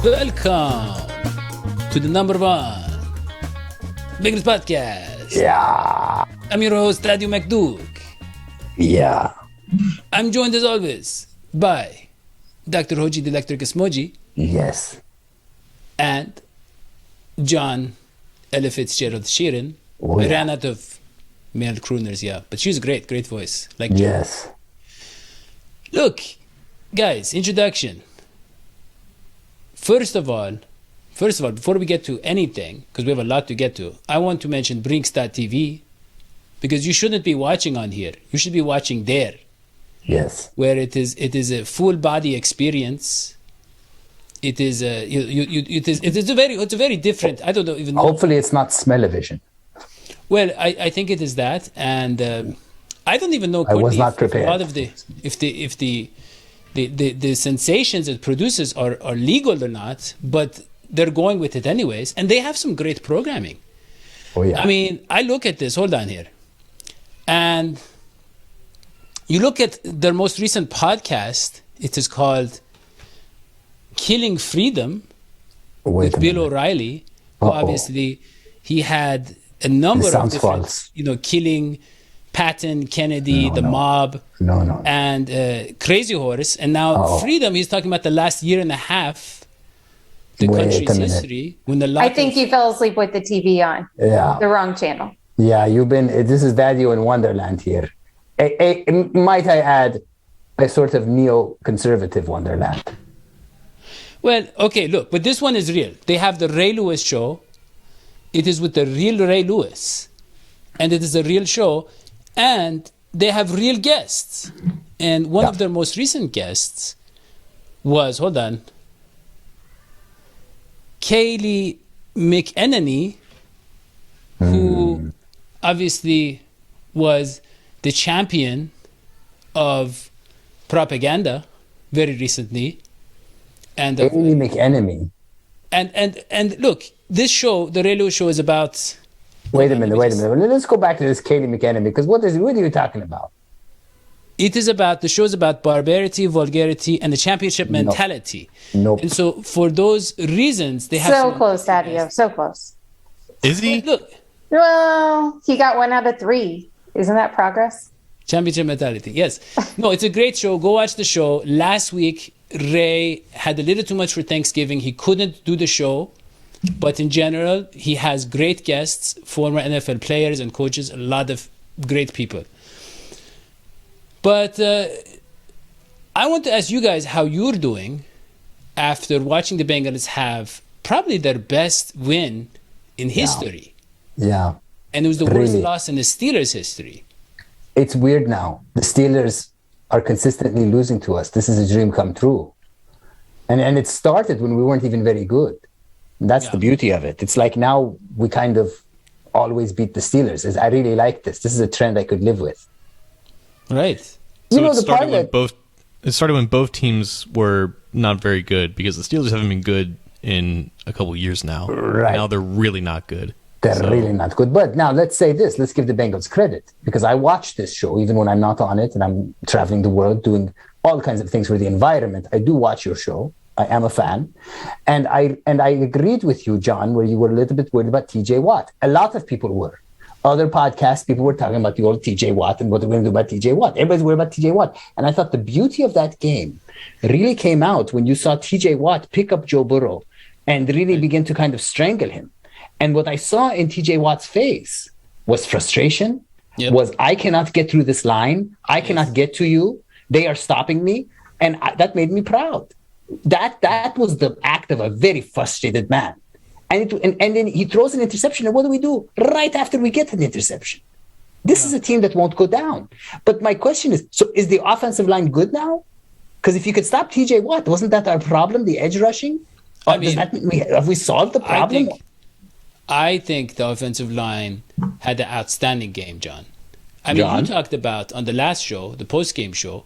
Welcome to the number one Bengals podcast. Yeah. I'm your host, Tadio McDuke. Yeah. I'm joined as always by Dr. Hoji the Electric Smoji Yes. and John Ella Fitzgerald Sheeran. Oh, I yeah. ran out of male crooners, yeah, but she's great voice. Like Joe. Yes. Look, guys, introduction. First of all, before we get to anything, because we have a lot to get to, I want to mention Brinks.tv, because you shouldn't be watching on here. You should be watching there, Yes. where it is a full body experience. It is it's a very different. I don't know even. Hopefully it's not smell-o-vision. Well, I think it is that, and I don't even know. I was not prepared. If a lot of the sensations it produces are legal or not, but they're going with it anyways, and they have some great programming. Oh yeah. I mean, I look at this. Hold on here, and you look at their most recent podcast. It is called "Killing Freedom" Wait with a Bill minute. O'Reilly, who Uh-oh. obviously he had a number This of sounds different, false. killing Patton, Kennedy, the mob, No. and Crazy Horse, and now Uh-oh. Freedom. He's talking about the last year and a half, the Wait a country's minute. history. When the lot I think of, you fell asleep with the TV on. Yeah. The wrong channel. Yeah, this is Daddy in Wonderland here. Might I add, a sort of neo-conservative Wonderland. well, okay, look, but this one is real. They have the Ray Lewis show. It is with the real Ray Lewis, and it is a real show, and they have real guests. And one Yeah. of their most recent guests was, hold on, Kaylee McEnany, who obviously was the champion of propaganda very recently. And Amy McEnemy. and look, this show, the Ray Lewis show, is about. Wait a minute. Let's go back to this Kaylee McEnemy, because what are you talking about? It is about, the show is about barbarity, vulgarity, and the championship mentality. Nope. And so for those reasons, they have So some- close, Tadio. So close. Is he? Look, Well, he got 1 out of 3. Isn't that progress? championship mentality. Yes. No, it's a great show. Go watch the show. Last week, Ray had a little too much for Thanksgiving. He couldn't do the show. But in general, he has great guests, former NFL players and coaches, a lot of great people. But I want to ask you guys how you're doing after watching the Bengals have probably their best win in history. Yeah. And it was the worst Really? loss in the Steelers' history. It's weird now. The Steelers are consistently losing to us. This is a dream come true. And it started when we weren't even very good. That's the beauty of it. It's like now we kind of always beat the Steelers. I really like this. This is a trend I could live with. Right. So know, it the started part when that- it started when both teams were not very good, because the Steelers haven't been good in a couple years now. Right. Now they're really not good. They're So- really not good. But now let's say this. Let's give the Bengals credit, because I watch this show even when I'm not on it and I'm traveling the world doing all kinds of things for the environment. I do watch your show. I am a fan. And I agreed with you, John, where you were a little bit worried about TJ Watt. A lot of people were. Other podcasts, people were talking about the old TJ Watt and what they're going to do about TJ Watt. Everybody's worried about TJ Watt. And I thought the beauty of that game really came out when you saw TJ Watt pick up Joe Burrow and really begin to kind of strangle him. And what I saw in TJ Watt's face was frustration, was I cannot get through this line. I cannot get to you. They are stopping me. And that made me proud. That was the act of a very frustrated man. And then he throws an interception. And what do we do? Right after we get an interception. This is a team that won't go down. But my question is, so is the offensive line good now? Because if you could stop TJ Watt, wasn't that our problem, the edge rushing? I mean, have we solved the problem? I think the offensive line had an outstanding game, John. I mean, you talked about on the last show, the post-game show,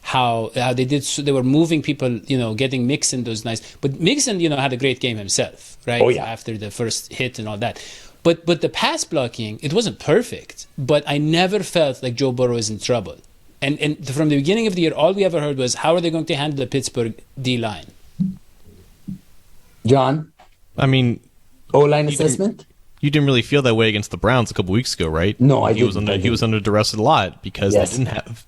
how they were moving people, getting Mixon those nights. But Mixon, had a great game himself, right? Oh, yeah. After the first hit and all that. But the pass blocking, it wasn't perfect. But I never felt like Joe Burrow is in trouble. And from the beginning of the year, all we ever heard was, how are they going to handle the Pittsburgh D-line? John, I mean, O-line assessment? you didn't really feel that way against the Browns a couple weeks ago, right? No, I He was didn't. he was under duress a lot because Yes.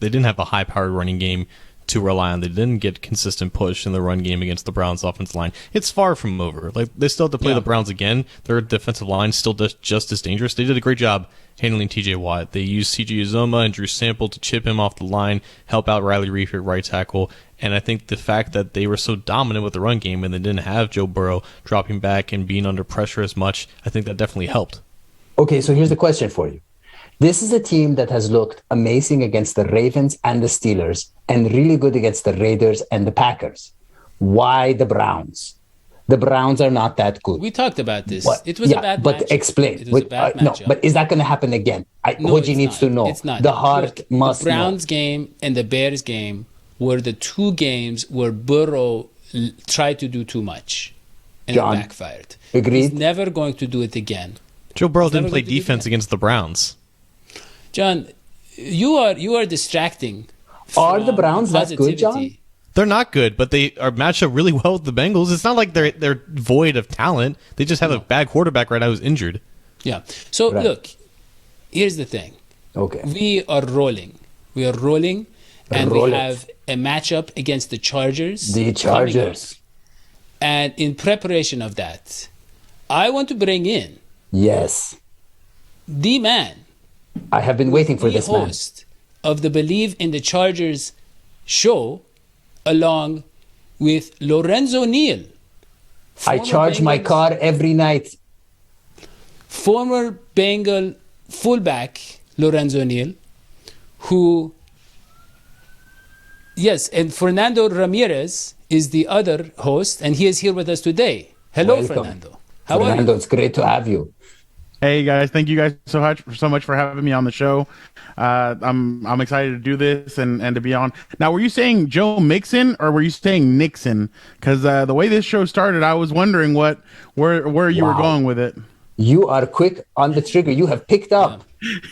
they didn't have a high-powered running game to rely on. They didn't get consistent push in the run game against the Browns' offensive line. It's far from over. Like, they still have to play the Browns again. Their defensive line still just as dangerous. They did a great job handling T.J. Watt. They used C.J. Uzoma and Drew Sample to chip him off the line, help out Riley Reef at right tackle. And I think the fact that they were so dominant with the run game and they didn't have Joe Burrow dropping back and being under pressure as much, I think that definitely helped. Okay, so here's the question for you. This is a team that has looked amazing against the Ravens and the Steelers and really good against the Raiders and the Packers. Why the Browns? The Browns are not that good. We talked about this. What? It was a bad but matchup. explain. It was a bad No, matchup. but is that going to happen again? No, Hoji it's needs not. to know. It's not. The heart Look, must the Browns game and the Bears game were the two games where Burrow tried to do too much and John, it backfired. agreed? He's never going to do it again. Joe Burrow He's never didn't play going to do it defense again. against the Browns. John, you are distracting. Are from the Browns that good, John? positivity. They're not good, but they are matched up really well with the Bengals. It's not like they're void of talent. They just have a bad quarterback right now who's injured. Yeah. So Right. look, here's the thing. Okay. We are rolling. And Roll we it. have a matchup against the Chargers. The coming up. Chargers. And in preparation of that, I want to bring in Yes. the man, I have been waiting for the this man. host of the Believe in the Chargers show, along with Lorenzo Neal. I former charge my Bengals- car every night. Former Bengal fullback Lorenzo Neal, who, yes, and Fernando Ramirez is the other host, and he is here with us today. Hello, Welcome. Fernando. How Fernando, are it's great to have you. Hey guys, thank you guys so much for having me on the show. I'm excited to do this and to be on. Now, were you saying Joe Mixon or were you saying Nixon? Because the way this show started, I was wondering where you were Wow. going with it. You are quick on the trigger. You have picked up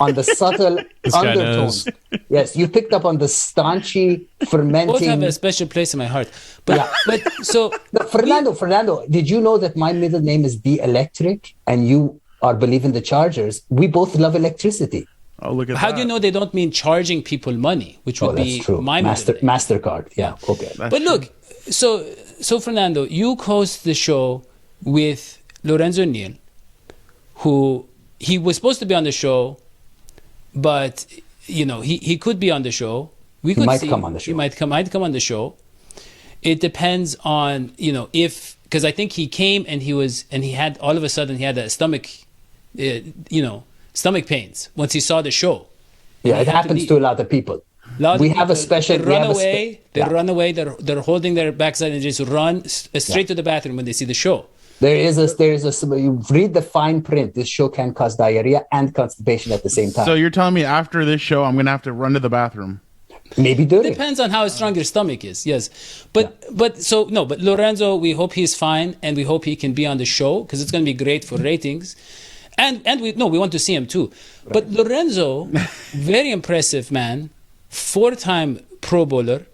on the subtle guy undertones. knows. Yes, you picked up on the staunchy, Both have fermenting. a special place in my heart. But, Yeah. but so, No, Fernando, did you know that my middle name is The Electric and you are believing the Chargers? We both love electricity. Oh, look at how that. do you know they don't mean charging people money, which would Oh, that's be true. my middle name. MasterCard. Yeah, okay. That's But true. look, so Fernando, you host the show with Lorenzo Neal, who he was supposed to be on the show, but he could be on the show. We could might see, come on the show. He might come on the show. It depends on if, because I think he came and he had all of a sudden he had a stomach pains once he saw the show. Yeah, He it had to happens leave. to a lot of people. Lot We of have a people, special. They we run have a away. They yeah. run away. They're holding their backside and just run straight to the bathroom when they see the show. There is a. You read the fine print. This show can cause diarrhea and constipation at the same time. So you're telling me after this show, I'm gonna have to run to the bathroom? Maybe during. Depends on how strong your stomach is. Yes, but Lorenzo, we hope he's fine and we hope he can be on the show because it's going to be great for ratings. And we want to see him too. Right. But Lorenzo, very impressive man, 4-time Pro Bowler.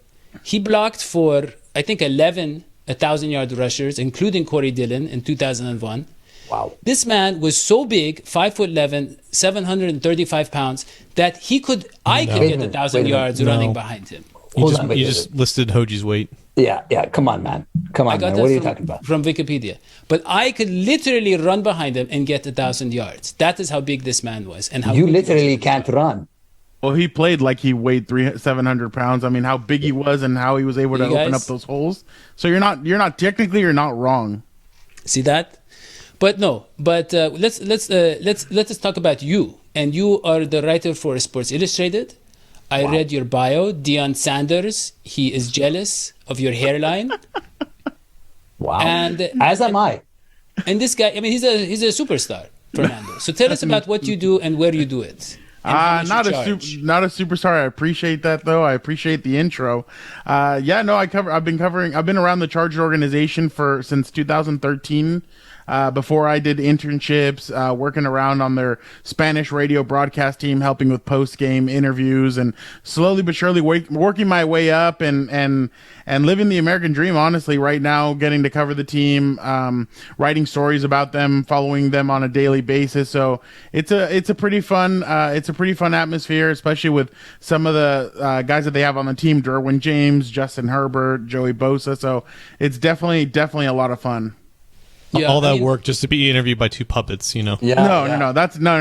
He blocked for I think 11 1,000-yard rushers, including Corey Dillon in 2001. Wow. This man was so big, 5'11", 735 pounds, that I could get 1,000 yards running behind him. You just listed Hoji's weight. Yeah. Come on, man. I got man. that What are you talking about? From Wikipedia. But I could literally run behind him and get 1,000 yards. That is how big this man was. And how You good he literally was. can't run. Well, he played like he weighed 700 pounds. I mean, how big he was and how he was able to open up those holes. So you're not wrong. See that? But no. But let's talk about you. And you are the writer for Sports Illustrated. I read your bio. Deion Sanders. He is jealous of your hairline. Wow. And as am I. And this guy, I mean, he's a superstar, Fernando. So tell us about what you do and where you do it. Not a superstar. I appreciate that though. I appreciate the intro. I've been around the Charger organization since 2013. before I did internships, working around on their Spanish radio broadcast team, helping with post-game interviews, and slowly but surely working my way up and living the American dream, honestly, right now, getting to cover the team, writing stories about them, following them on a daily basis. So it's a pretty fun atmosphere, especially with some of the guys that they have on the team, Derwin James, Justin Herbert, Joey Bosa. So it's definitely a lot of fun. Yeah, all that work just to be interviewed by two puppets, No. No. That's no.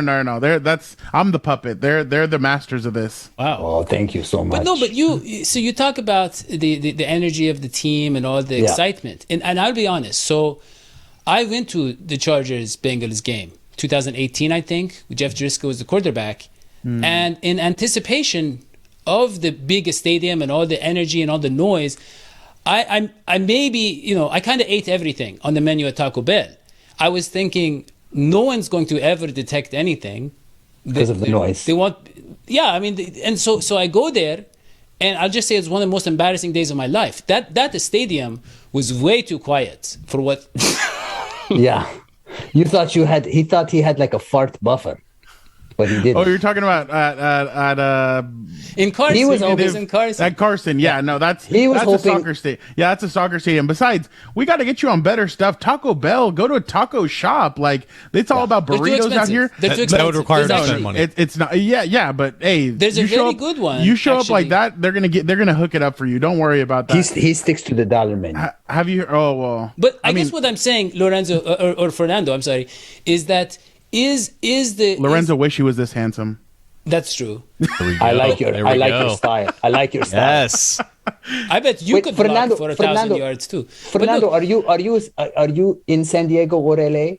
I'm the puppet. They're the masters of this. Wow. Oh, thank you so much. But you talk about the energy of the team and all the excitement. And I'll be honest. So I went to the Chargers Bengals game, 2018, I think. Jeff Driscoll was the quarterback. And in anticipation of the big stadium and all the energy and all the noise, I maybe, I kind of ate everything on the menu at Taco Bell. I was thinking no one's going to ever detect anything. Because of the noise. They want, and so I go there, and I'll just say it's one of the most embarrassing days of my life. That stadium was way too quiet for what. Yeah. He thought he had like a fart buffer. But he didn't. Oh, you're talking about in Carson. He was in Carson. At Carson, that's a soccer stadium. Yeah, that's a soccer stadium. Besides, we got to get you on better stuff. Taco Bell, go to a taco shop. Like it's all about burritos out here. That would require extra money. It's not. Yeah, but hey, there's a very good one. You show up like that, they're gonna hook it up for you. Don't worry about that. He sticks to the dollar menu. Have you? Oh well. But I guess what I'm saying, Lorenzo or Fernando, I'm sorry, is that. Is Lorenzo wish he was this handsome? That's true. I like your style. I like your style. Yes. I bet you could block for 1,000 yards too. Fernando, are you in San Diego or LA?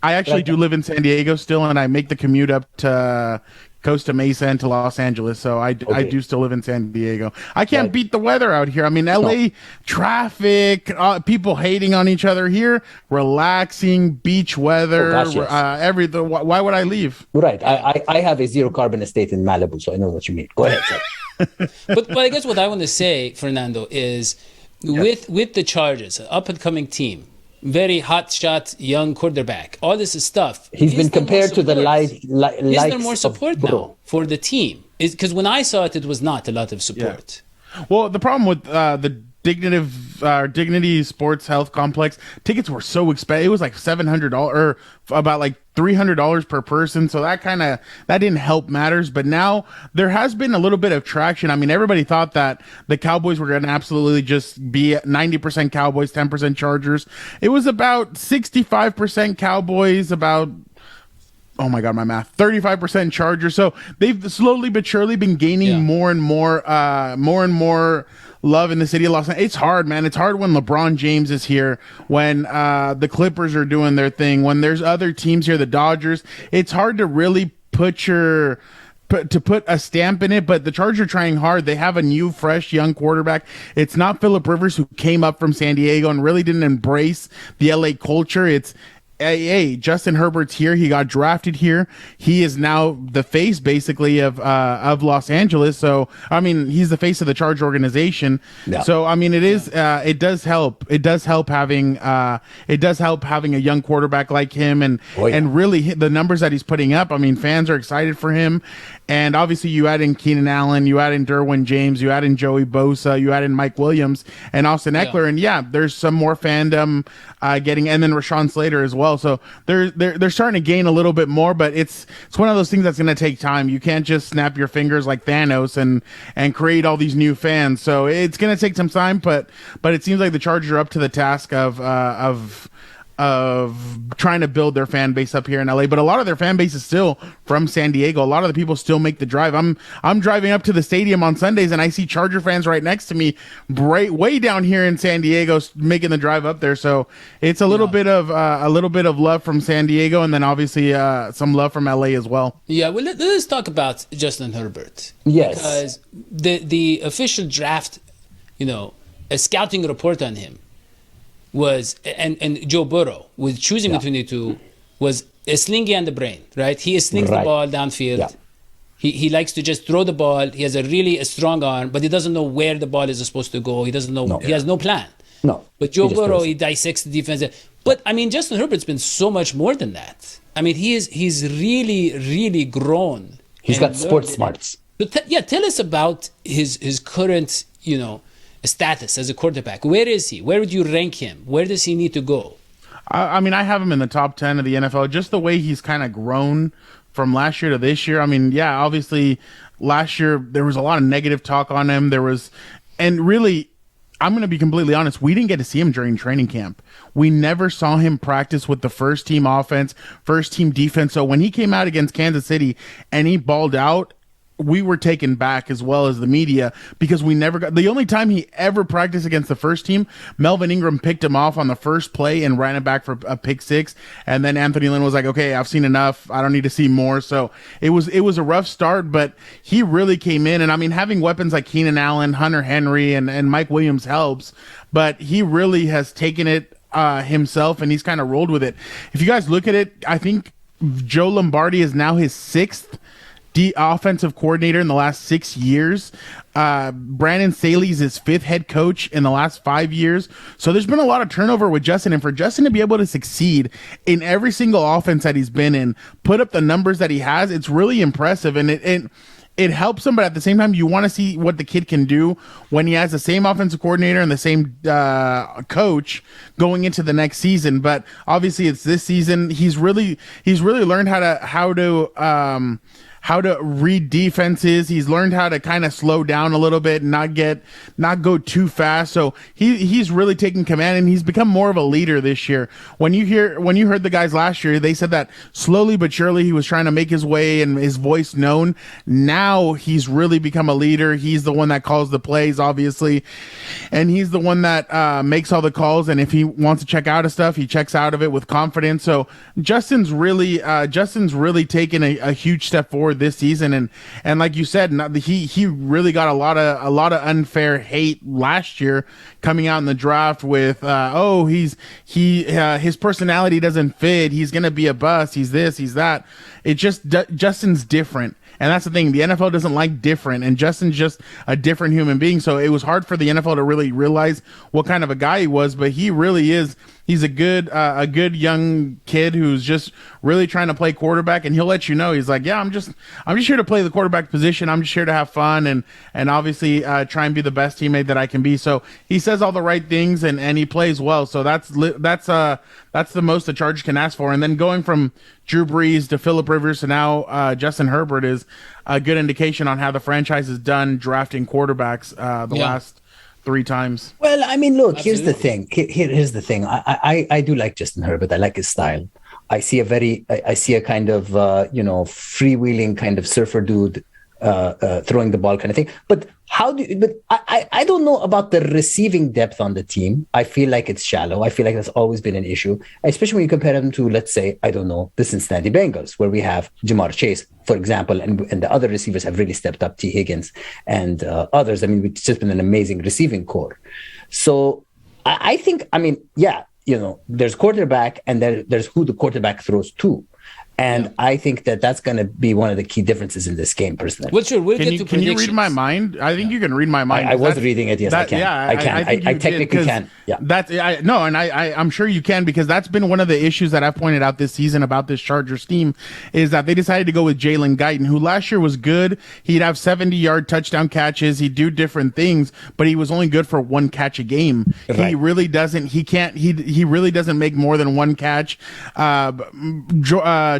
I actually do live in San Diego still, and I make the commute up to Costa Mesa and to Los Angeles. So I do still live in San Diego. I can't beat the weather out here. I mean, LA traffic, people hating on each other here, relaxing beach weather, everything. Why would I leave? Right. I have a zero carbon estate in Malibu, so I know what you mean. Go ahead, sir. but I guess what I want to say, Fernando, is with the Chargers, an up and coming team, very hot shot young quarterback, all this stuff. He's been compared to the likes Is there more support of now Burrow for the team? Because when I saw it, it was not a lot of support. Yeah. Well, the problem with the Dignity Sports Health Complex tickets were so expensive. It was like $700 or about like $300 per person. So that didn't help matters. But now there has been a little bit of traction. I mean, everybody thought that the Cowboys were going to absolutely just be 90% Cowboys, 10% Chargers. It was about 65% Cowboys, about, oh my God, my math, 35% Chargers. So they've slowly but surely been gaining more and more love in the city of Los Angeles. It's hard, man. It's hard when LeBron James is here, when the Clippers are doing their thing, when there's other teams here, the Dodgers. It's hard to really put a stamp in it, but the Chargers are trying hard. They have a new, fresh, young quarterback. It's not Phillip Rivers, who came up from San Diego and really didn't embrace the LA culture. It's hey, Justin Herbert's here. He got drafted here. He is now the face, basically, of Los Angeles. So, I mean, he's the face of the Charger organization. Yeah. So, I mean, it does help. It does help having a young quarterback like him, and really hit the numbers that he's putting up. I mean, fans are excited for him. And obviously, you add in Keenan Allen, you add in Derwin James, you add in Joey Bosa, you add in Mike Williams and Austin Eckler, and there's some more fandom getting, and then Rashawn Slater as well. So they're starting to gain a little bit more, but it's one of those things that's going to take time. You can't just snap your fingers like Thanos and create all these new fans. So it's going to take some time, but it seems like the Chargers are up to the task of trying to build their fan base up here in LA, but a lot of their fan base is still from San Diego. A lot of the people still make the drive. I'm driving up to the stadium on Sundays, and I see Charger fans right next to me, way down here in San Diego, making the drive up there. So it's a little bit of love from San Diego, and then obviously some love from LA as well. Yeah, well, let's talk about Justin Herbert. Yes, because the official draft, a scouting report on him was, and Joe Burrow was choosing between the two, was a slingy and the brain, right? He slings the ball downfield. Yeah. He likes to just throw the ball. He has a strong arm, but he doesn't know where the ball is supposed to go. He doesn't know. He has no plan. No. But Joe Burrow, he dissects the defense. But I mean, Justin Herbert's been so much more than that. I mean, he's really grown. He's got sports smarts. So tell us about his current, status as a quarterback. Where is he? Where would you rank him? Where does he need to go? I mean, I have him in the top 10 of the NFL. Just the way he's kind of grown from last year to this year. I mean, yeah, obviously last year there was a lot of negative talk on him. And really, I'm going to be completely honest, we didn't get to see him during training camp. We never saw him practice with the first team offense, first team defense. So when he came out against Kansas City and he balled out, we were taken back as well as the media because we never got the only time he ever practiced against the first team. Melvin Ingram picked him off on the first play and ran it back for a pick 6. And then Anthony Lynn was like, okay, I've seen enough. I don't need to see more. So it was a rough start, but he really came in. And I mean, having weapons like Keenan Allen, Hunter Henry, and Mike Williams helps, but he really has taken it himself and he's kind of rolled with it. If you guys look at it, I think Joe Lombardi is now his 6th offensive coordinator in the last 6 years. Brandon Staley is his 5th head coach in the last 5 years. So there's been a lot of turnover with Justin, and for Justin to be able to succeed in every single offense that he's been in, put up the numbers that he has, it's really impressive. And it helps him, but at the same time, you want to see what the kid can do when he has the same offensive coordinator and the same coach going into the next season. But obviously, it's this season. He's really learned how to read defenses. He's learned how to kind of slow down a little bit and not go too fast. So he's really taken command and he's become more of a leader this year. When you heard the guys last year, they said that slowly but surely he was trying to make his way and his voice known. Now he's really become a leader. He's the one that calls the plays, obviously, and he's the one that makes all the calls. And if he wants to check out of stuff, he checks out of it with confidence. So Justin's really taken a huge step forward this season, and like you said, he really got a lot of unfair hate last year coming out in the draft with his personality doesn't fit, he's gonna be a bust, he's this, he's that. It just Justin's different. And that's the thing. The NFL doesn't like different, and Justin's just a different human being. So it was hard for the NFL to really realize what kind of a guy he was, but he really is. He's a good young kid who's just really trying to play quarterback, and he'll let you know. He's like, yeah, I'm just here to play the quarterback position. I'm just here to have fun and obviously try and be the best teammate that I can be. So he says all the right things and he plays well. So that's the most the Chargers can ask for. And then going from Drew Brees to Phillip Rivers to now Justin Herbert is a good indication on how the franchise has done drafting quarterbacks last 3 times. Well, I mean, look, Absolutely. here's the thing. Here's the thing. I do like Justin Herbert. I like his style. I see a kind of freewheeling kind of surfer dude throwing the ball kind of thing. But I don't know about the receiving depth on the team. I feel like it's shallow. I feel like that's always been an issue, especially when you compare them to, let's say, I don't know, the Cincinnati Bengals, where we have Jamar Chase, for example, and the other receivers have really stepped up, T. Higgins and others. I mean, it's just been an amazing receiving core. So I think, I mean, yeah, there's quarterback and there's who the quarterback throws to. And I think that's going to be one of the key differences in this game, personally. Well, sure, we'll get to Can you read predictions. my mind? I think you can read my mind. I was reading it. Yes, I can. Yeah, I can. think I you technically did, can. Yeah. I'm sure you can, because that's been one of the issues that I've pointed out this season about this Chargers team is that they decided to go with Jalen Guyton, who last year was good. He'd have 70-yard touchdown catches. He'd do different things, but he was only good for 1 catch a game. Right. He really doesn't. He really doesn't make more than 1 catch.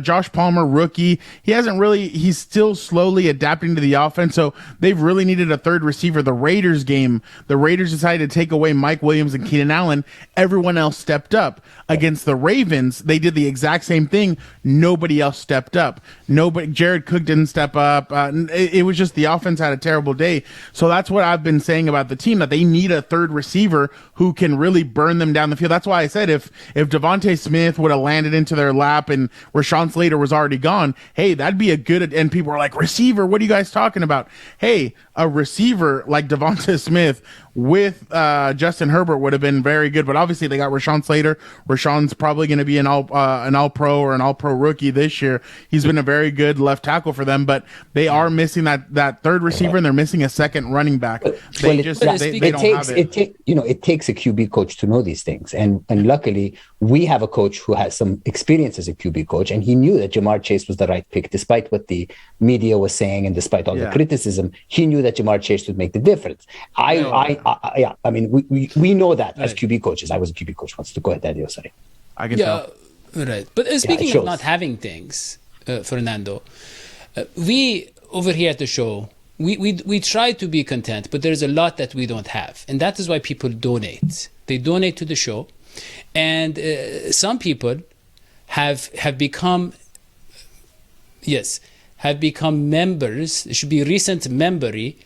Josh Palmer, rookie. He's still slowly adapting to the offense. So they've really needed a third receiver. The Raiders game, the Raiders decided to take away Mike Williams and Keenan Allen. Everyone else stepped up. Against the Ravens, they did the exact same thing. Nobody else stepped up. Jared Cook didn't step up. It was just the offense had a terrible day. So that's what I've been saying about the team, that they need a third receiver who can really burn them down the field. That's why I said if Devontae Smith would have landed into their lap and Rashawn Slater was already gone, hey, that'd be a good, and people are like, receiver, what are you guys talking about? Hey, a receiver like Devontae Smith with Justin Herbert would have been very good. But obviously they got Rashawn Slater. Rashawn's probably going to be an all pro or an all pro rookie this year. He's been a very good left tackle for them, but they are missing that third receiver, and they're missing a second running back. They don't have it. It takes a QB coach to know these things, and luckily we have a coach who has some experience as a QB coach, and he knew that Jamar Chase was the right pick, despite what the media was saying and despite all the criticism. He knew that Jamar Chase would make the difference. I mean, we know that as QB coaches. I was a QB coach once. To go ahead, Daddy. Sorry. I can tell. Right. But speaking of not having things, Fernando, we over here at the show, we try to be content, but there's a lot that we don't have, and that is why people donate. They donate to the show, and some people have become members. It should be recent membery.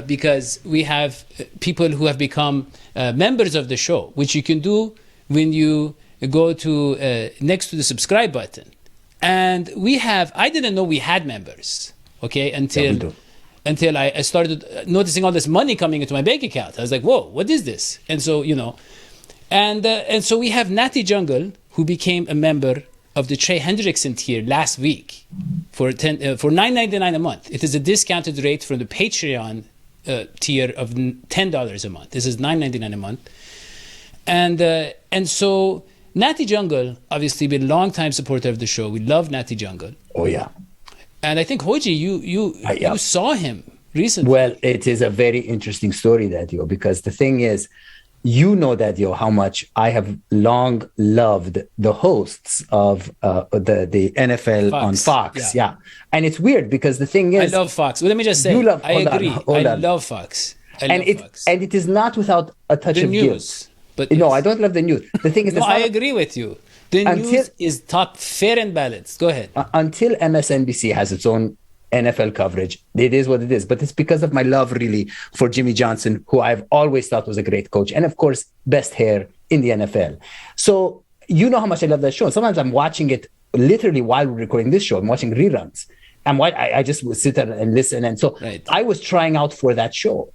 Because we have people who have become members of the show, which you can do when you go to next to the subscribe button. And I didn't know we had members, okay, until I started noticing all this money coming into my bank account. I was like, whoa, what is this? And so, and so we have Natty Jungle, who became a member of the Trey Hendrickson tier last week for $9.99 a month. It is a discounted rate from the Patreon tier of $10 a month. This is $9.99 a month, and so Natty Jungle obviously been a long-time supporter of the show. We love Natty Jungle. Oh yeah, and I think Hoji, you saw him recently. Well, it is a very interesting story, Daddy, because the thing is, Daddy, how much I have long loved the hosts of the NFL Fox, on Fox. Yeah. And it's weird because the thing is, I love Fox. Well, let me just say, I agree. I love Fox. And it is not without a touch of news. But no, I don't love the news. The thing is, I agree with you. The news is top, fair and balanced. Go ahead. Until MSNBC has its own NFL coverage, it is what it is. But it's because of my love, really, for Jimmy Johnson, who I've always thought was a great coach, and of course, best hair in the NFL. So you know how much I love that show. Sometimes I'm watching it literally while we're recording this show. I'm watching reruns, and I just would sit there and listen. And so I was trying out for that show,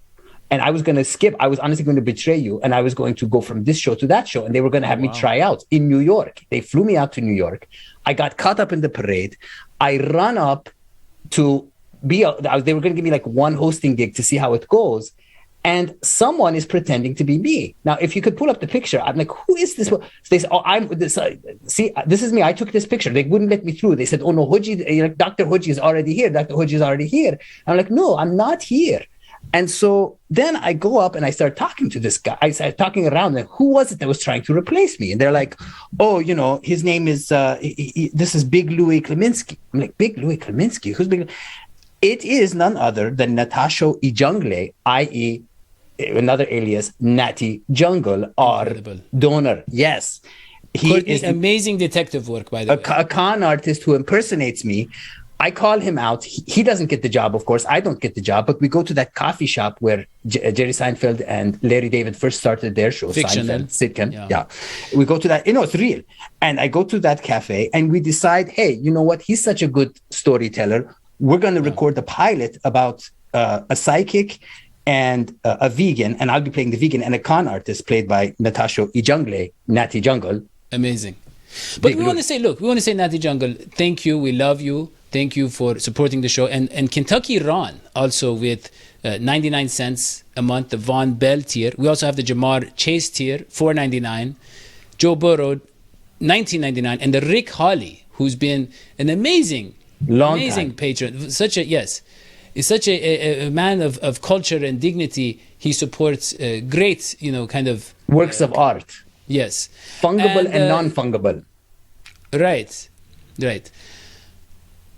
and I was going to skip. I was honestly going to betray you, and I was going to go from this show to that show, and they were going to have me try out in New York. They flew me out to New York. I got caught up in the parade. I run up to they were going to give me like one hosting gig to see how it goes, and someone is pretending to be me. Now, if you could pull up the picture, I'm like, who is this? So they say, this is me. I took this picture. They wouldn't let me through. They said, oh no, Hoji, Dr. Hoji is already here. Dr. Hoji is already here. I'm like, no, I'm not here. And so then I go up and I start talking to this guy. I start talking around, like, who was it that was trying to replace me? And they're like, oh, his name is, this is Big Louis Kleminski. I'm like, Big Louis Kleminski? Who's Big? It is none other than Natasha Ijungle, i.e., another alias, Natty Jungle, or donor. Yes. He is amazing detective work, by the way. A con artist who impersonates me. I call him out. He doesn't get the job, of course. I don't get the job, but we go to that coffee shop where Jerry Seinfeld and Larry David first started their show. Fictional. Sitcom. Yeah. We go to that. It's real. And I go to that cafe and we decide, hey, you know what? He's such a good storyteller. We're going to record the pilot about a psychic and a vegan, and I'll be playing the vegan, and a con artist played by Natasha Ijungle, Natty Jungle. Amazing. But we want to say, Natty Jungle, thank you. We love you. Thank you for supporting the show. And Kentucky Ron, also with 99 cents a month, the Von Bell tier. We also have the Jamar Chase tier, $4.99. Joe Burrow, $19.99. And the Rick Hawley, who's been an amazing patron. Is such a man of culture and dignity. He supports great, kind of works of art. Yes. Fungible and non-fungible. Right.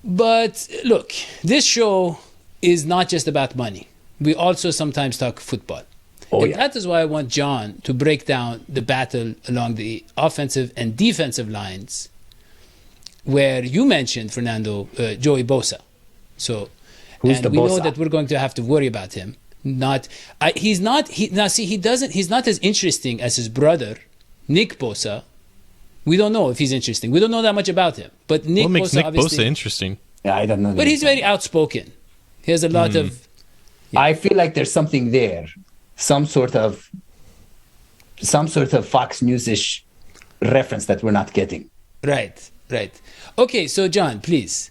But look, this show is not just about money. We also sometimes talk football. That is why I want John to break down the battle along the offensive and defensive lines, where you mentioned, Fernando, Joey Bosa. So, who's the we Bosa? know that we're going to have to worry about him. He's not as interesting as his brother, Nick Bosa. We don't know if he's interesting. We don't know that much about him. But what makes Nick Bosa interesting? Yeah, I don't know. But he's very outspoken. He has a lot of... Yeah. I feel like there's something there some sort of Fox News-ish reference that we're not getting. Right. Okay, so John, please.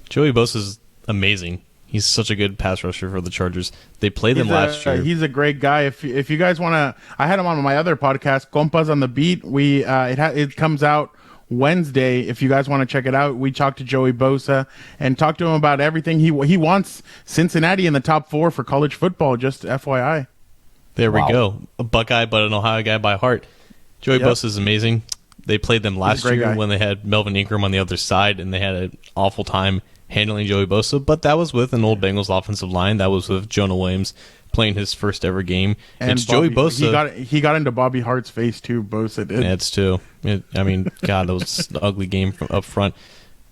Joey Bosa is amazing. He's such a good pass rusher for the Chargers. They played them last year. He's a great guy. If you guys want to, I had him on my other podcast, Compas on the Beat. It comes out Wednesday. If you guys want to check it out, we talked to Joey Bosa and talked to him about everything. He wants Cincinnati in the top 4 for college football. Just FYI. There we go. A Buckeye, but an Ohio guy by heart. Joey Bosa is amazing. They played them last year when they had Melvin Ingram on the other side, and they had an awful time handling Joey Bosa, but that was with an old Bengals offensive line. That was with Jonah Williams playing his first ever game. And it's Joey Bosa. He got into Bobby Hart's face too. Bosa did. That's too. I mean, God, that was an ugly game from up front.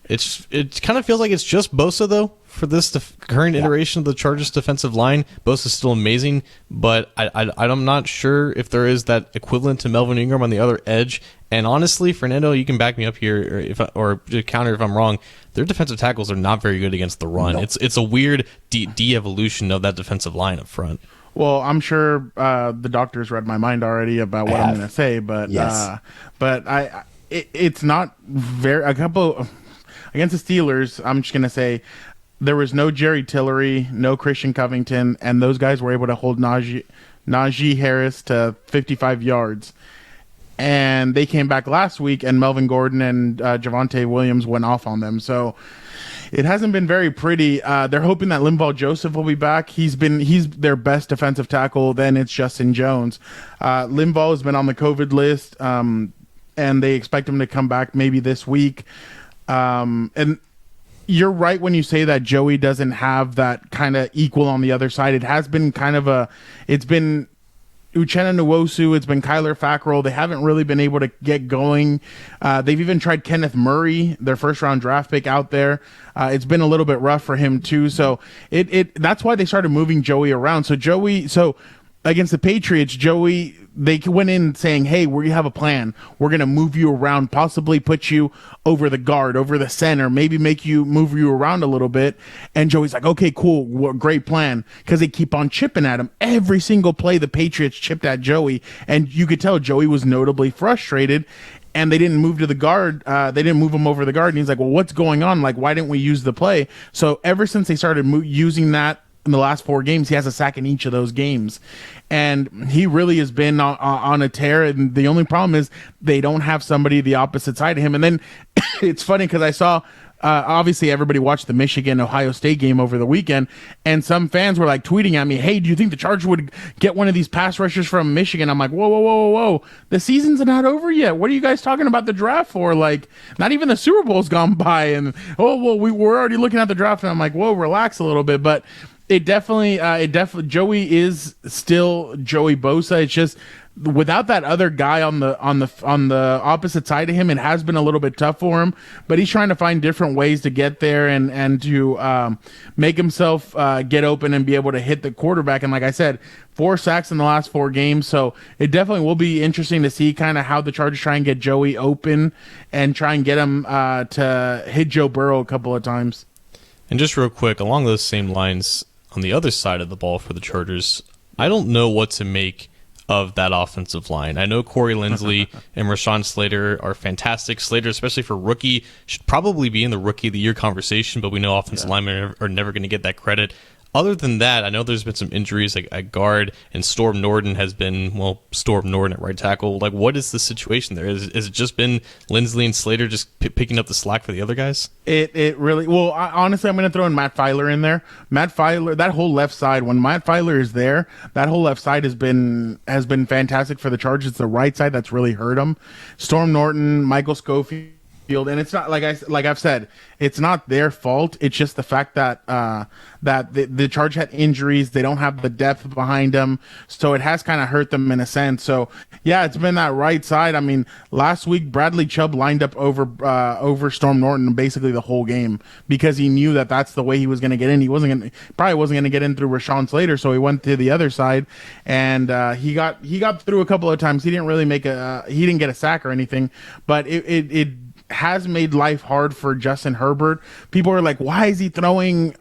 It kind of feels like it's just Bosa though for this current iteration of the Chargers defensive line. Bosa's still amazing, but I'm not sure if there is that equivalent to Melvin Ingram on the other edge. And honestly, Fernando, you can back me up here, or counter if I'm wrong. Their defensive tackles are not very good against the run. No. It's a weird de-evolution of that defensive line up front. Well, I'm sure the doctors read my mind already about what I'm going to say, but yes. It's not very against the Steelers. I'm just going to say there was no Jerry Tillery, no Christian Covington, and those guys were able to hold Najee Harris to 55 yards. And they came back last week, and Melvin Gordon and Javonte Williams went off on them. So it hasn't been very pretty. They're hoping that Linval Joseph will be back. He's their best defensive tackle. Then it's Justin Jones. Linval has been on the COVID list, and they expect him to come back maybe this week. And you're right when you say that Joey doesn't have that kind of equal on the other side. It has been it's been Uchenna Nwosu, it's been Kyler Fackrell. They haven't really been able to get going. They've even tried Kenneth Murray, their first-round draft pick, out there. It's been a little bit rough for him too. So that's why they started moving Joey around. So against the Patriots, they went in saying, hey, we have a plan. We're going to move you around, possibly put you over the guard, over the center, maybe move you around a little bit. And Joey's like, okay, cool, great plan. Because they keep on chipping at him. Every single play, the Patriots chipped at Joey. And you could tell Joey was notably frustrated. And they didn't move to the guard. They didn't move him over the guard. And he's like, well, what's going on? Like, why didn't we use the play? So ever since they started using that, in the last 4 games, he has a sack in each of those games. And he really has been on a tear. And the only problem is they don't have somebody the opposite side of him. And then it's funny because I saw, obviously everybody watched the Michigan-Ohio State game over the weekend. And some fans were like tweeting at me, hey, do you think the Chargers would get one of these pass rushers from Michigan? I'm like, whoa. The season's not over yet. What are you guys talking about the draft for? Like, not even the Super Bowl's gone by. And, we're already looking at the draft. And I'm like, whoa, relax a little bit. But It definitely, Joey is still Joey Bosa. It's just without that other guy on the opposite side of him, it has been a little bit tough for him. But he's trying to find different ways to get there and to make himself get open and be able to hit the quarterback. And like I said, 4 sacks in the last 4 games. So it definitely will be interesting to see kind of how the Chargers try and get Joey open and try and get him to hit Joe Burrow a couple of times. And just real quick, along those same lines, on the other side of the ball for the Chargers, I don't know what to make of that offensive line. I know Corey Linsley and Rashawn Slater are fantastic. Slater, especially for rookie, should probably be in the Rookie of the Year conversation, but we know offensive linemen are never going to get that credit. Other than that, I know there's been some injuries like at guard, and Storm Norton has been, Storm Norton at right tackle. Like, what is the situation there? Is it just been Linsley and Slater just picking up the slack for the other guys? It really, honestly, I'm going to throw in Matt Filer in there. Matt Filer, that whole left side, when Matt Filer is there, that whole left side has been fantastic for the Chargers. It's the right side that's really hurt them. Storm Norton, Michael Schofield, and it's not like I've said, it's not their fault. It's just the fact that the Chargers had injuries. They don't have the depth behind them, so it has kind of hurt them in a sense. So yeah, it's been that right side. I mean, last week Bradley Chubb lined up over Storm Norton basically the whole game because he knew that that's the way he was going to get in. He probably wasn't going to get in through Rashawn Slater, so he went to the other side, and he got through a couple of times. He didn't really he didn't get a sack or anything, but it has made life hard for Justin Herbert. People are like, why is he throwing?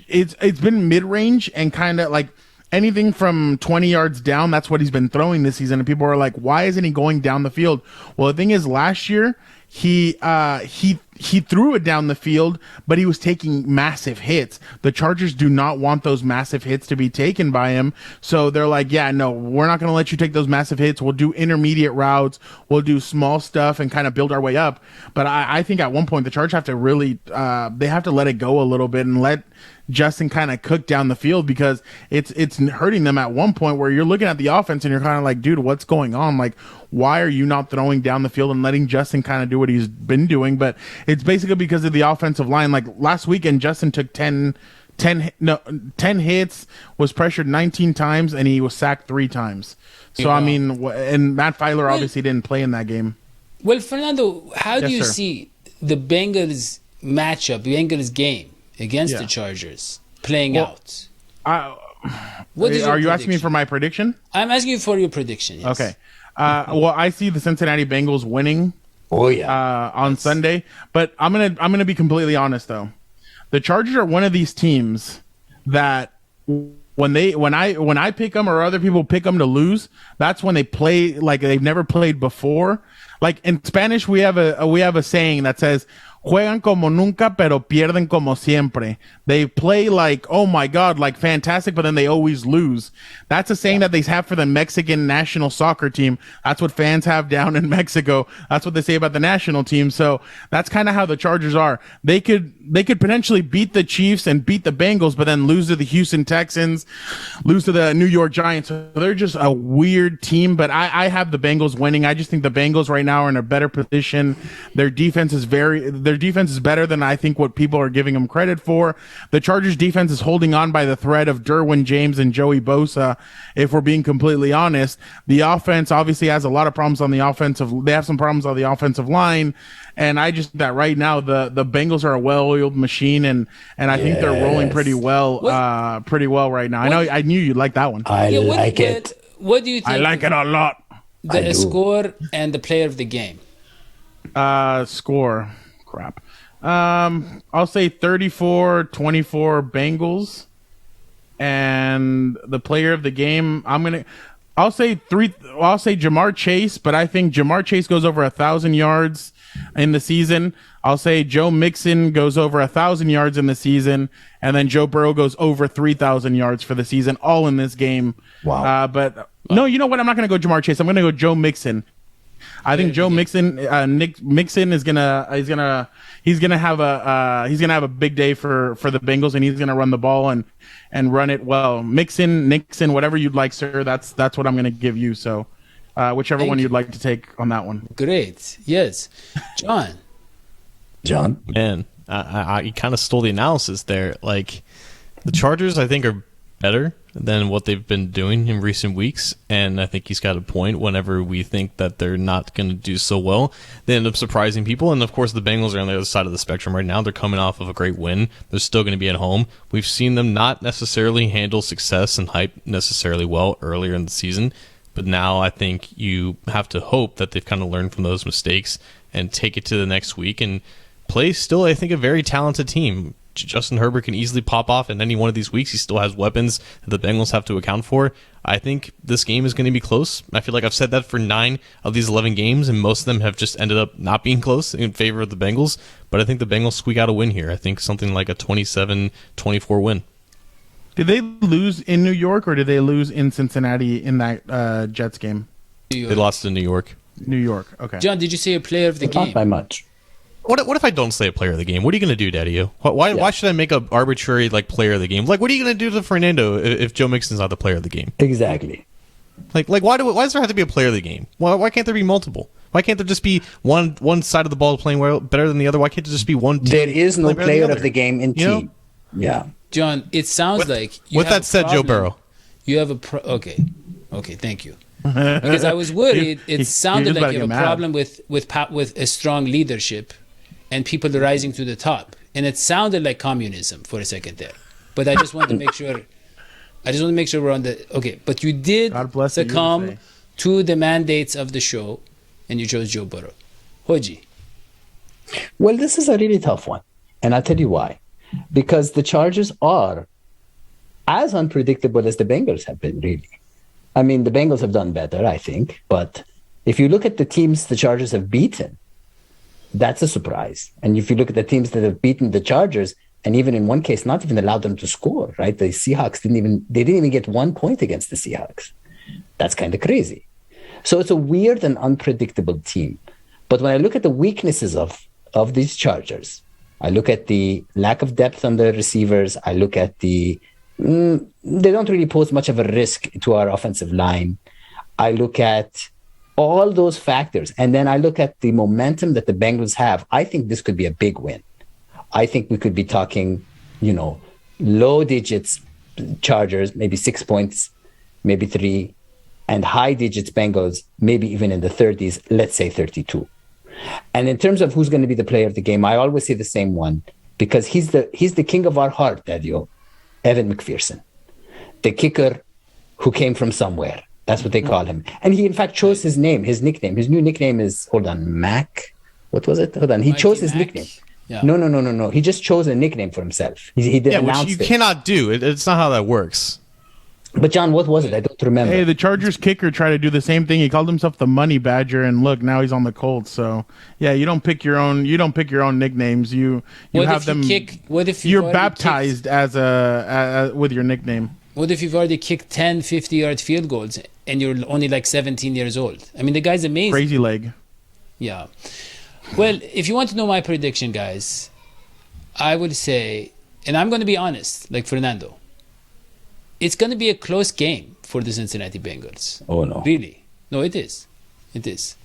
It's been mid-range and kind of like anything from 20 yards down, that's what he's been throwing this season. And people are like, why isn't he going down the field? Well, the thing is, last year, he threw it down the field, but he was taking massive hits. The Chargers do not want those massive hits to be taken by him. So they're like, yeah, no, we're not going to let you take those massive hits. We'll do intermediate routes. We'll do small stuff and kind of build our way up. But I think at one point the Chargers have to really, they have to let it go a little bit and let Justin kind of cook down the field, because it's hurting them at one point where you're looking at the offense and you're kind of like, dude, what's going on? Like, why are you not throwing down the field and letting Justin kind of do what he's been doing? But it's basically because of the offensive line. Like last weekend, Justin took 10 hits, was pressured 19 times, and he was sacked 3 times. So, I mean, and Matt Filer obviously didn't play in that game. Well, Fernando, how do you sir. see the Bengals matchup, Bengals game against the Chargers playing out? What is are you asking me for my prediction? I'm asking you for your prediction. Yes. Okay. Well, I see the Cincinnati Bengals winning. Oh yeah. On Sunday, but I'm gonna be completely honest though. The Chargers are one of these teams that when I pick them or other people pick them to lose, that's when they play like they've never played before. Like in Spanish, we have a saying that says, "Juegan como nunca, pero pierden como siempre." They play like, oh my God, like fantastic, but then they always lose. That's a saying that they have for the Mexican national soccer team. That's what fans have down in Mexico. That's what they say about the national team. So that's kind of how the Chargers are. They could potentially beat the Chiefs and beat the Bengals, but then lose to the Houston Texans, lose to the New York Giants. So they're just a weird team, but I have the Bengals winning. I just think the Bengals right now are in a better position. Their defense is better than I think what people are giving them credit for. The Chargers defense is holding on by the thread of Derwin James and Joey Bosa, if we're being completely honest. The offense obviously has a lot of problems on the offensive. They have some problems on the offensive line. And I just that right now the Bengals are a well-oiled machine, and I think they're rolling pretty well right now. I knew you'd like that one. I like it. What do you think? I like it a lot. The score and the player of the game. Score. Crap. I'll say 34-24 Bengals, and the player of the game, I'll say Jamar Chase, but I think Jamar Chase goes over 1,000 yards in the season. I'll say Joe Mixon goes over 1,000 yards in the season, and then Joe Burrow goes over 3,000 yards for the season, all in this game. Wow. No, you know what? I'm not going to go Jamar Chase. I'm going to go Joe Mixon. I think Joe Mixon, Mixon is he's gonna have a big day for the Bengals, and he's gonna run the ball and run it well. Nixon, whatever you'd like, sir. That's what I'm gonna give you. So, whichever one you'd like to take on that one. Great. Yes, John. Man, I kind of stole the analysis there. Like the Chargers, I think are better than what they've been doing in recent weeks, and I think he's got a point. Whenever we think that they're not going to do so well, they end up surprising people. And of course the Bengals are on the other side of the spectrum right now. They're coming off of a great win. They're still going to be at home. We've seen them not necessarily handle success and hype necessarily well earlier in the season, but now I think you have to hope that they've kind of learned from those mistakes and take it to the next week and play still, I think, a very talented team. Justin Herbert can easily pop off in any one of these weeks. He still has weapons that the Bengals have to account for. I think this game is going to be close. I feel like I've said that for 9 of these 11 games, and most of them have just ended up not being close in favor of the Bengals. But I think the Bengals squeak out a win here. I think something like a 27-24 win. Did they lose in New York, or did they lose in Cincinnati in that Jets game? They lost to New York. New York, okay. John, did you say a player of the game? Not by much. What if I don't say a player of the game? What are you going to do, Daddy-O? Why should I make an arbitrary player of the game? Like, what are you going to do to Fernando if Joe Mixon's not the player of the game? Exactly. Like why does there have to be a player of the game? Why can't there be multiple? Why can't there just be one side of the ball playing well better than the other? Why can't there just be one team? There is no player of the game in team. know? Yeah. John, it sounds like you With have that said, problem. Joe Burrow. You have a okay, thank you. Because I was worried. It sounded like you have a problem with a strong leadership and people rising to the top, and it sounded like communism for a second there. But I just wanted to make sure. We're on the okay. But you did succumb to the mandates of the show, and you chose Joe Burrow. Hoji. Well, this is a really tough one, and I'll tell you why. Because the Chargers are as unpredictable as the Bengals have been, really. I mean, the Bengals have done better, I think. But if you look at the teams the Chargers have beaten, that's a surprise. And if you look at the teams that have beaten the Chargers, and even in one case, not even allowed them to score, right? The Seahawks didn't even get 1 point against the Seahawks. That's kind of crazy. So it's a weird and unpredictable team. But when I look at the weaknesses of these Chargers, I look at the lack of depth on the receivers. I look at they don't really pose much of a risk to our offensive line. I look at all those factors. And then I look at the momentum that the Bengals have. I think this could be a big win. I think we could be talking, low digits Chargers, maybe 6 points, maybe 3, and high digits Bengals, maybe even in the 30s, let's say 32. And in terms of who's going to be the player of the game, I always say the same one, because he's the king of our heart, Dadio, Evan McPherson, the kicker who came from somewhere. That's what they call him. And he, in fact, chose his nickname. His new nickname is, Mac. What was it? Hold on. He chose his nickname. Yeah. No. He just chose a nickname for himself. He did announce which you cannot do. It's not how that works. But John, what was it? I don't remember. Hey, the Chargers kicker tried to do the same thing. He called himself the Money Badger, and look, now he's on the Colts. So yeah, you don't pick your own. You don't pick your own nicknames. You have them. What if you're baptized as with your nickname? What if you've already kicked 10 50-yard field goals and you're only like 17 years old? I mean, the guy's amazing. Crazy leg. Yeah. Well, if you want to know my prediction, guys, I would say, and I'm going to be honest, like Fernando, it's going to be a close game for the Cincinnati Bengals. Oh, no. Really? No, it is. It is.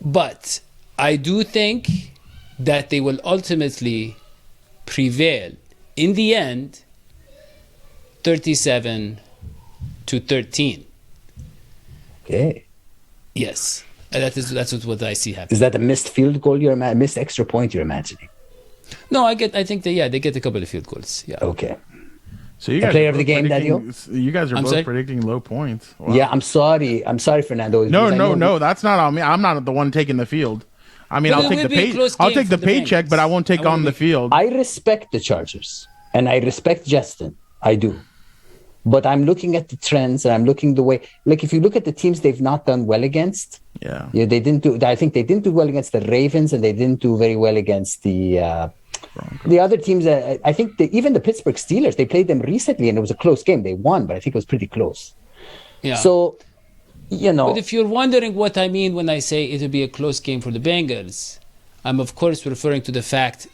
But I do think that they will ultimately prevail in the end, 37-13. Okay. Yes. That's what I see happening. Is that a missed field goal missed extra point you're imagining? No, I think they get a couple of field goals. Yeah. Okay. So you guys player of the game, Daniel? You guys are both predicting low points. Wow. Yeah, I'm sorry, Fernando. No, that's not on me. I'm not the one taking the field. I mean, I'll take the paycheck, but I won't take on the field. I respect the Chargers, and I respect Justin. I do. But I'm looking at the trends, and I'm looking the way. Like, if you look at the teams they've not done well against, they didn't do. I think they didn't do well against the Ravens, and they didn't do very well against the other teams. I think even the Pittsburgh Steelers, they played them recently, and it was a close game. They won, but I think it was pretty close. Yeah. So, But if you're wondering what I mean when I say it'll be a close game for the Bengals, I'm of course referring to the fact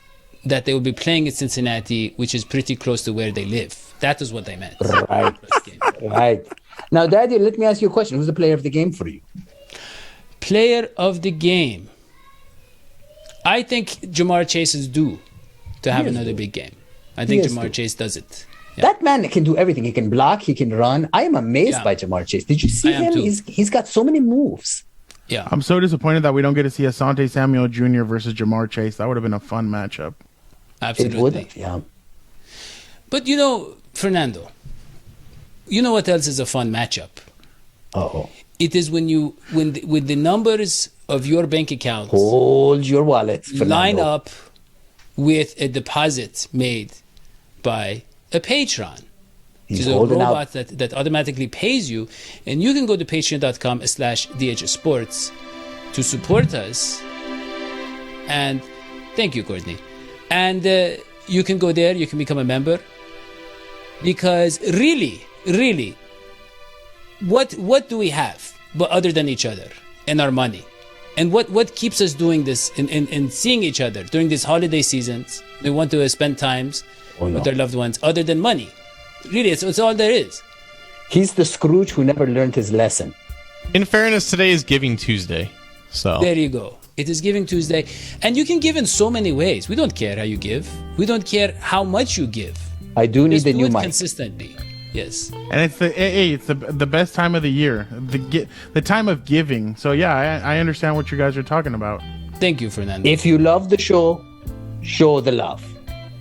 that they will be playing at Cincinnati, which is pretty close to where they live. That is what I meant. Right. Right. Now, Daddy, let me ask you a question. Who's the player of the game for you? Player of the game. I think Jamar Chase is due to have another big game. I think Jamar Chase does it. Yeah. That man can do everything. He can block. He can run. I am amazed by Jamar Chase. Did you see him? He's got so many moves. Yeah. I'm so disappointed that we don't get to see Asante Samuel Jr. versus Jamar Chase. That would have been a fun matchup. Absolutely. It would, yeah. But Fernando, you know what else is a fun matchup? Uh-oh. It is when with the numbers of your bank account, hold your wallet, Fernando, line up with a deposit made by a patron. Which is a robot that automatically pays you, and you can go to patreon.com/dhsports to support us. And thank you, Courtney. And you can go there, you can become a member. Because really, what do we have but other than each other and our money? And what keeps us doing this and seeing each other during these holiday seasons? We want to spend times with our loved ones other than money. Really, it's all there is. He's the Scrooge who never learned his lesson. In fairness, today is Giving Tuesday. So there you go. It is Giving Tuesday. And you can give in so many ways. We don't care how you give. We don't care how much you give. I do need Just the do new it mic. Consistently. Yes. And it's the best time of the year. The time of giving. So yeah, I understand what you guys are talking about. Thank you, Fernando. If you love the show, show the love.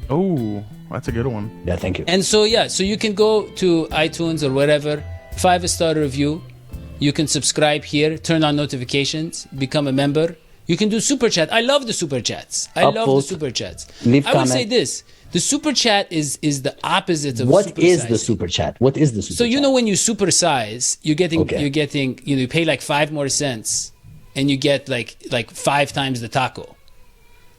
Oh, that's a good one. Yeah, thank you. And so you can go to iTunes or wherever, 5-star review. You can subscribe here, turn on notifications, become a member. You can do super chat. I love the super chats. I love the super chats. Leave I would say this. The super chat is the opposite of What is the supersizing. super chat? What is the super So chat? you know when you supersize, you're getting Okay. you pay like 5 more cents, and you get like 5 times the taco,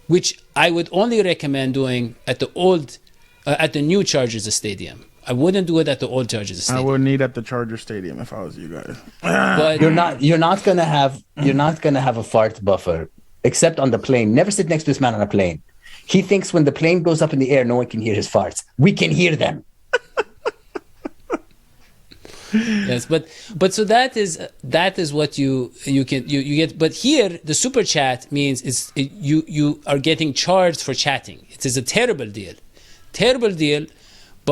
which I would only recommend doing at the new Chargers Stadium. I wouldn't do it at the old Chargers I Stadium. wouldn't eat at the Charger Stadium if I was you guys. But You're not gonna have a fart buffer, except on the plane. Never sit next to this man on a plane. He thinks when the plane goes up in the air, no one can hear his farts. We can hear them. yes, but so that is what you get. But here the super chat means you are getting charged for chatting. It is a terrible deal.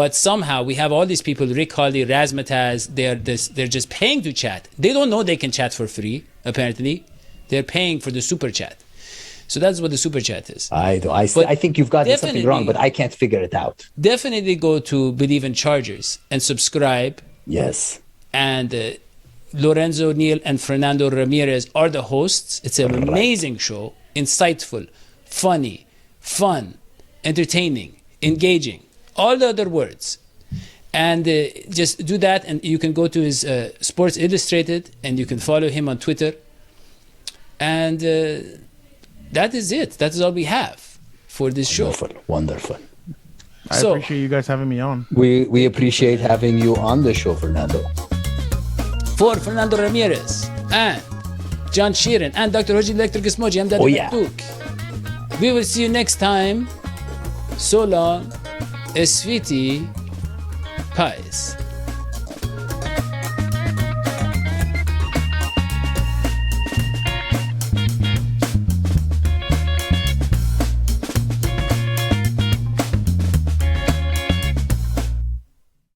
But somehow we have all these people, Rick Hawley, Razmataz, they're just paying to chat. They don't know they can chat for free, apparently. They're paying for the super chat. So that's what the super chat is. I think you've gotten something wrong, but I can't figure it out. Definitely go to Believe in Chargers and subscribe. Yes. And Lorenzo Neal and Fernando Ramirez are the hosts. It's an amazing show, insightful, funny, fun, entertaining, engaging, all the other words. And just do that, and you can go to his Sports Illustrated, and you can follow him on Twitter. And that is it. That is all we have for this show. Wonderful. I appreciate you guys having me on. We appreciate having you on the show, Fernando. For Fernando Ramirez and John Sheeran and Dr. Hoji Electric Smoji, I'm Daddy Matuk. We will see you next time. So long, Esfiti Pies.